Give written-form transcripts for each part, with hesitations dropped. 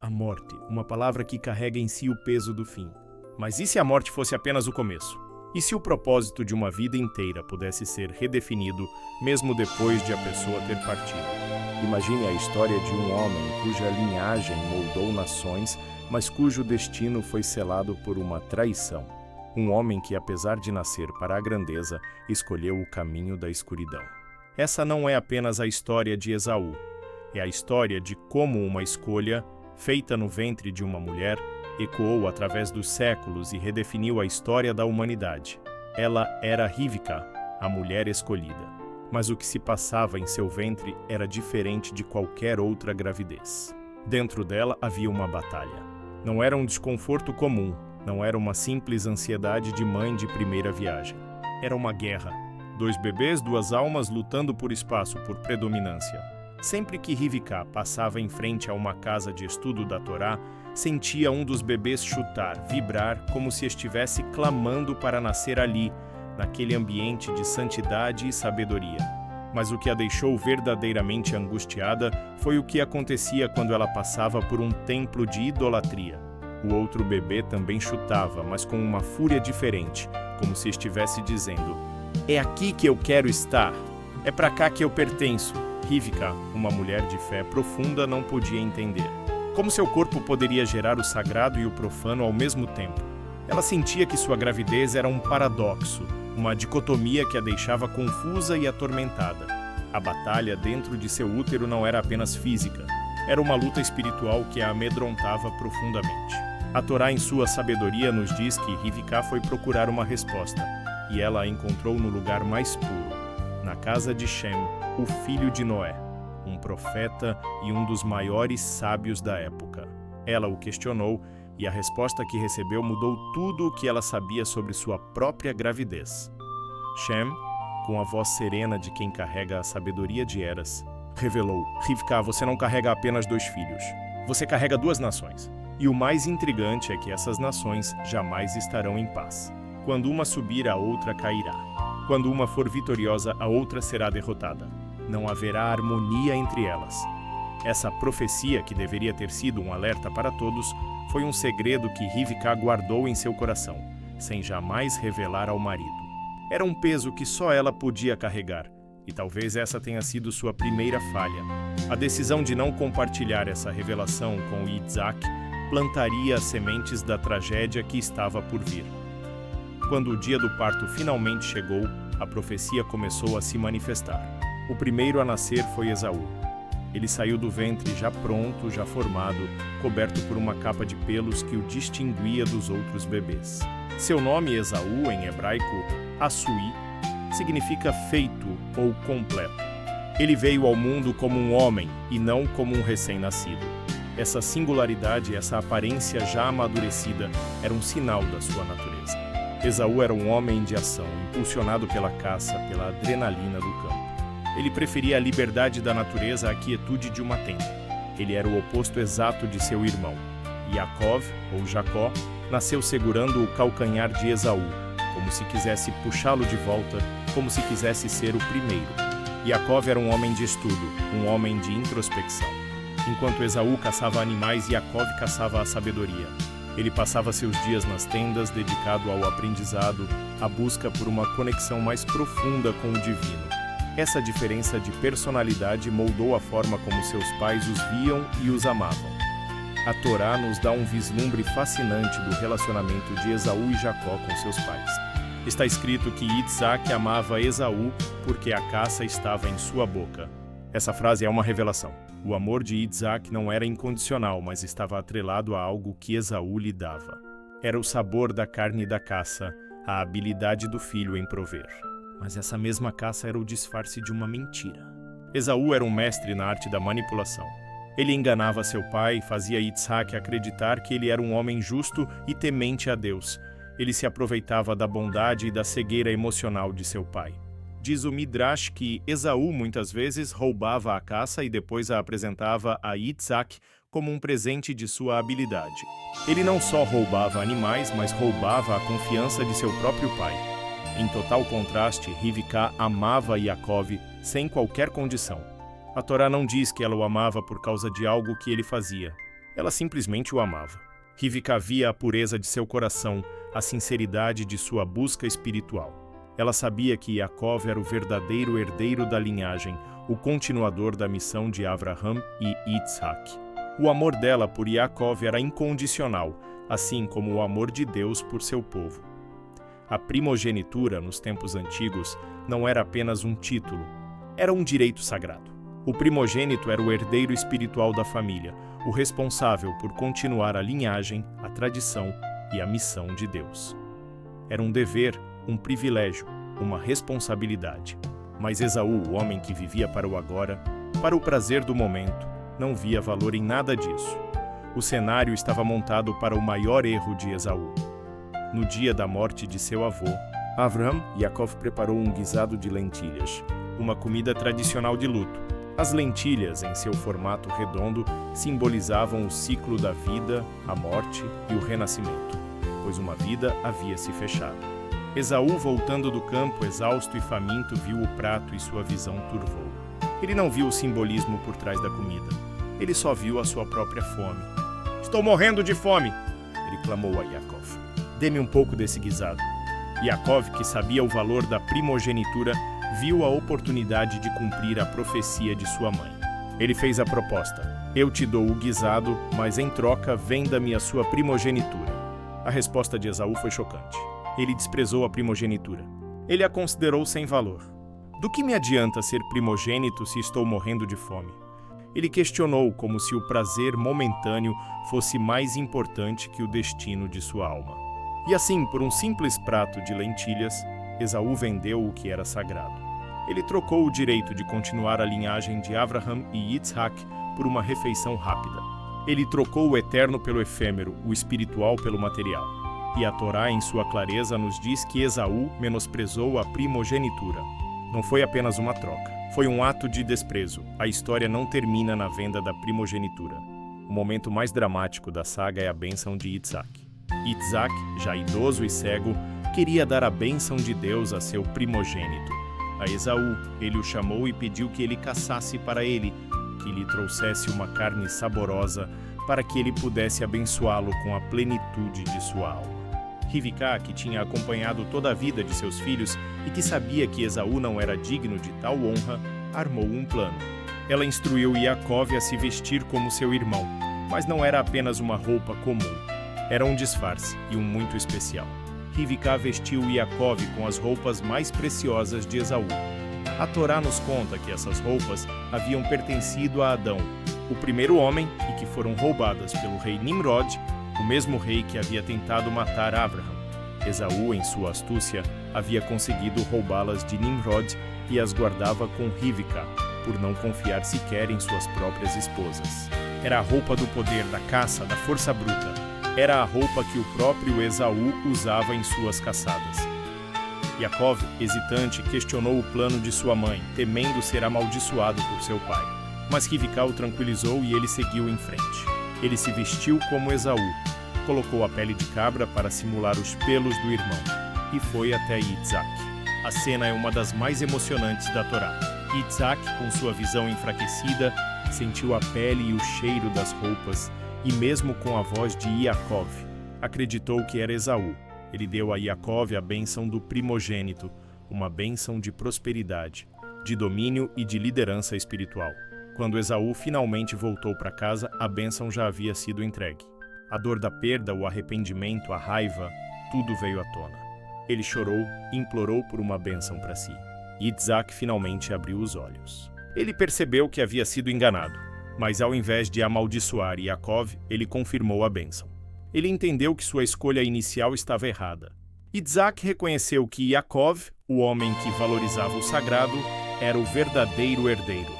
a morte, uma palavra que carrega em si o peso do fim. Mas e se a morte fosse apenas o começo? E se o propósito de uma vida inteira pudesse ser redefinido, mesmo depois de a pessoa ter partido? Imagine a história de um homem cuja linhagem moldou nações, mas cujo destino foi selado por uma traição. Um homem que, apesar de nascer para a grandeza, escolheu o caminho da escuridão. Essa não é apenas a história de Esaú. É a história de como uma escolha, feita no ventre de uma mulher, ecoou através dos séculos e redefiniu a história da humanidade. Ela era Rivka, a mulher escolhida. Mas o que se passava em seu ventre era diferente de qualquer outra gravidez. Dentro dela havia uma batalha. Não era um desconforto comum, não era uma simples ansiedade de mãe de primeira viagem. Era uma guerra. 2 bebês, 2 almas lutando por espaço, por predominância. Sempre que Rivka passava em frente a uma casa de estudo da Torá, sentia um dos bebês chutar, vibrar, como se estivesse clamando para nascer ali, naquele ambiente de santidade e sabedoria. Mas o que a deixou verdadeiramente angustiada foi o que acontecia quando ela passava por um templo de idolatria. O outro bebê também chutava, mas com uma fúria diferente, como se estivesse dizendo: "É aqui que eu quero estar, é para cá que eu pertenço." Rivka, uma mulher de fé profunda, não podia entender. Como seu corpo poderia gerar o sagrado e o profano ao mesmo tempo? Ela sentia que sua gravidez era um paradoxo, uma dicotomia que a deixava confusa e atormentada. A batalha dentro de seu útero não era apenas física, era uma luta espiritual que a amedrontava profundamente. A Torá, em sua sabedoria, nos diz que Rivka foi procurar uma resposta, e ela a encontrou no lugar mais puro, na casa de Shem, o filho de Noé, um profeta e um dos maiores sábios da época. Ela o questionou, e a resposta que recebeu mudou tudo o que ela sabia sobre sua própria gravidez. Shem, com a voz serena de quem carrega a sabedoria de eras, revelou: "Rivka, você não carrega apenas 2 filhos. Você carrega 2 nações. E o mais intrigante é que essas nações jamais estarão em paz. Quando uma subir, a outra cairá. Quando uma for vitoriosa, a outra será derrotada. Não haverá harmonia entre elas." Essa profecia, que deveria ter sido um alerta para todos, foi um segredo que Rivka guardou em seu coração, sem jamais revelar ao marido. Era um peso que só ela podia carregar, e talvez essa tenha sido sua primeira falha. A decisão de não compartilhar essa revelação com Yitzhak plantaria as sementes da tragédia que estava por vir. Quando o dia do parto finalmente chegou, a profecia começou a se manifestar. O primeiro a nascer foi Esaú. Ele saiu do ventre já pronto, já formado, coberto por uma capa de pelos que o distinguia dos outros bebês. Seu nome, Esaú, em hebraico, Asui, significa feito ou completo. Ele veio ao mundo como um homem e não como um recém-nascido. Essa singularidade, essa aparência já amadurecida, era um sinal da sua natureza. Esaú era um homem de ação, impulsionado pela caça, pela adrenalina do campo. Ele preferia a liberdade da natureza à quietude de uma tenda. Ele era o oposto exato de seu irmão. Yaakov, ou Jacó, nasceu segurando o calcanhar de Esaú, como se quisesse puxá-lo de volta, como se quisesse ser o primeiro. Yaakov era um homem de estudo, um homem de introspecção. Enquanto Esaú caçava animais, Yaakov caçava a sabedoria. Ele passava seus dias nas tendas, dedicado ao aprendizado, à busca por uma conexão mais profunda com o divino. Essa diferença de personalidade moldou a forma como seus pais os viam e os amavam. A Torá nos dá um vislumbre fascinante do relacionamento de Esaú e Jacó com seus pais. Está escrito que Yitzhak amava Esaú porque a caça estava em sua boca. Essa frase é uma revelação. O amor de Yitzhak não era incondicional, mas estava atrelado a algo que Esaú lhe dava. Era o sabor da carne da caça, a habilidade do filho em prover. Mas essa mesma caça era o disfarce de uma mentira. Esaú era um mestre na arte da manipulação. Ele enganava seu pai e fazia Yitzhak acreditar que ele era um homem justo e temente a Deus. Ele se aproveitava da bondade e da cegueira emocional de seu pai. Diz o Midrash que Esaú muitas vezes roubava a caça e depois a apresentava a Yitzhak como um presente de sua habilidade. Ele não só roubava animais, mas roubava a confiança de seu próprio pai. Em total contraste, Rivka amava Yaakov sem qualquer condição. A Torá não diz que ela o amava por causa de algo que ele fazia. Ela simplesmente o amava. Rivka via a pureza de seu coração, a sinceridade de sua busca espiritual. Ela sabia que Yaakov era o verdadeiro herdeiro da linhagem, o continuador da missão de Avraham e Yitzhak. O amor dela por Yaakov era incondicional, assim como o amor de Deus por seu povo. A primogenitura, nos tempos antigos, não era apenas um título, era um direito sagrado. O primogênito era o herdeiro espiritual da família, o responsável por continuar a linhagem, a tradição e a missão de Deus. Era um dever, um privilégio, uma responsabilidade. Mas Esaú, o homem que vivia para o agora, para o prazer do momento, não via valor em nada disso. O cenário estava montado para o maior erro de Esaú. No dia da morte de seu avô, Avraham, Yaakov preparou um guisado de lentilhas, uma comida tradicional de luto. As lentilhas, em seu formato redondo, simbolizavam o ciclo da vida, a morte e o renascimento, pois uma vida havia se fechado. Esaú, voltando do campo, exausto e faminto, viu o prato e sua visão turvou. Ele não viu o simbolismo por trás da comida. Ele só viu a sua própria fome. "Estou morrendo de fome!" ele clamou a Yaakov. "Dê-me um pouco desse guisado." Yaakov, que sabia o valor da primogenitura, viu a oportunidade de cumprir a profecia de sua mãe. Ele fez a proposta: "Eu te dou o guisado, mas em troca venda-me a sua primogenitura." A resposta de Esaú foi chocante. Ele desprezou a primogenitura. Ele a considerou sem valor. "Do que me adianta ser primogênito se estou morrendo de fome?" Ele questionou como se o prazer momentâneo fosse mais importante que o destino de sua alma. E assim, por um simples prato de lentilhas, Esaú vendeu o que era sagrado. Ele trocou o direito de continuar a linhagem de Avraham e Yitzhak por uma refeição rápida. Ele trocou o eterno pelo efêmero, o espiritual pelo material. E a Torá, em sua clareza, nos diz que Esaú menosprezou a primogenitura. Não foi apenas uma troca, foi um ato de desprezo. A história não termina na venda da primogenitura. O momento mais dramático da saga é a bênção de Yitzhak. Yitzhak, já idoso e cego, queria dar a bênção de Deus a seu primogênito. A Esaú, ele o chamou e pediu que ele caçasse para ele, que lhe trouxesse uma carne saborosa, para que ele pudesse abençoá-lo com a plenitude de sua alma. Rivka, que tinha acompanhado toda a vida de seus filhos e que sabia que Esaú não era digno de tal honra, armou um plano. Ela instruiu Yaakov a se vestir como seu irmão, mas não era apenas uma roupa comum. Era um disfarce e um muito especial. Rivka vestiu Yaakov com as roupas mais preciosas de Esaú. A Torá nos conta que essas roupas haviam pertencido a Adão, o primeiro homem, e que foram roubadas pelo rei Nimrod, o mesmo rei que havia tentado matar Avraham. Esaú, em sua astúcia, havia conseguido roubá-las de Nimrod e as guardava com Rivka, por não confiar sequer em suas próprias esposas. Era a roupa do poder, da caça, da força bruta. Era a roupa que o próprio Esaú usava em suas caçadas. Yaakov, hesitante, questionou o plano de sua mãe, temendo ser amaldiçoado por seu pai. Mas Rivka o tranquilizou e ele seguiu em frente. Ele se vestiu como Esaú, colocou a pele de cabra para simular os pelos do irmão e foi até Yitzhak. A cena é uma das mais emocionantes da Torá. Yitzhak, com sua visão enfraquecida, sentiu a pele e o cheiro das roupas e mesmo com a voz de Yaakov, acreditou que era Esaú. Ele deu a Yaakov a bênção do primogênito, uma bênção de prosperidade, de domínio e de liderança espiritual. Quando Esaú finalmente voltou para casa, a bênção já havia sido entregue. A dor da perda, o arrependimento, a raiva, tudo veio à tona. Ele chorou e implorou por uma bênção para si. Yitzhak finalmente abriu os olhos. Ele percebeu que havia sido enganado, mas ao invés de amaldiçoar Yaakov, ele confirmou a bênção. Ele entendeu que sua escolha inicial estava errada. Yitzhak reconheceu que Yaakov, o homem que valorizava o sagrado, era o verdadeiro herdeiro.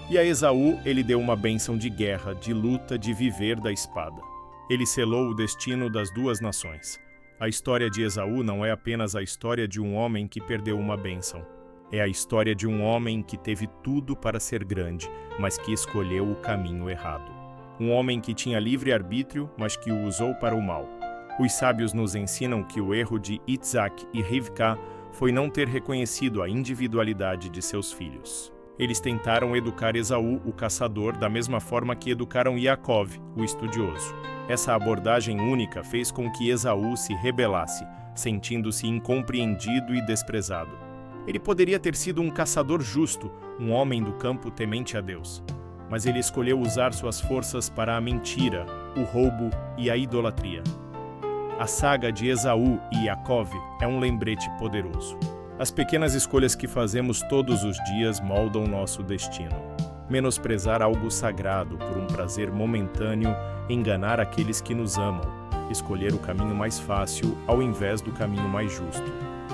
E a Esaú ele deu uma bênção de guerra, de luta, de viver da espada. Ele selou o destino das duas nações. A história de Esaú não é apenas a história de um homem que perdeu uma bênção. É a história de um homem que teve tudo para ser grande, mas que escolheu o caminho errado. Um homem que tinha livre-arbítrio, mas que o usou para o mal. Os sábios nos ensinam que o erro de Yitzhak e Rivka foi não ter reconhecido a individualidade de seus filhos. Eles tentaram educar Esaú, o caçador, da mesma forma que educaram Yaakov, o estudioso. Essa abordagem única fez com que Esaú se rebelasse, sentindo-se incompreendido e desprezado. Ele poderia ter sido um caçador justo, um homem do campo temente a Deus. Mas ele escolheu usar suas forças para a mentira, o roubo e a idolatria. A saga de Esaú e Yaakov é um lembrete poderoso. As pequenas escolhas que fazemos todos os dias moldam nosso destino. Menosprezar algo sagrado por um prazer momentâneo, enganar aqueles que nos amam, escolher o caminho mais fácil ao invés do caminho mais justo.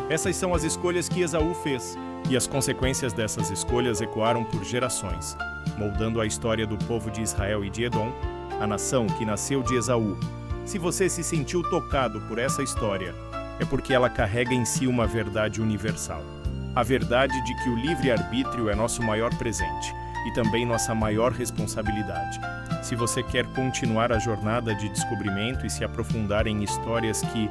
Essas são as escolhas que Esaú fez, e as consequências dessas escolhas ecoaram por gerações, moldando a história do povo de Israel e de Edom, a nação que nasceu de Esaú. Se você se sentiu tocado por essa história, é porque ela carrega em si uma verdade universal. A verdade de que o livre-arbítrio é nosso maior presente e também nossa maior responsabilidade. Se você quer continuar a jornada de descobrimento e se aprofundar em histórias que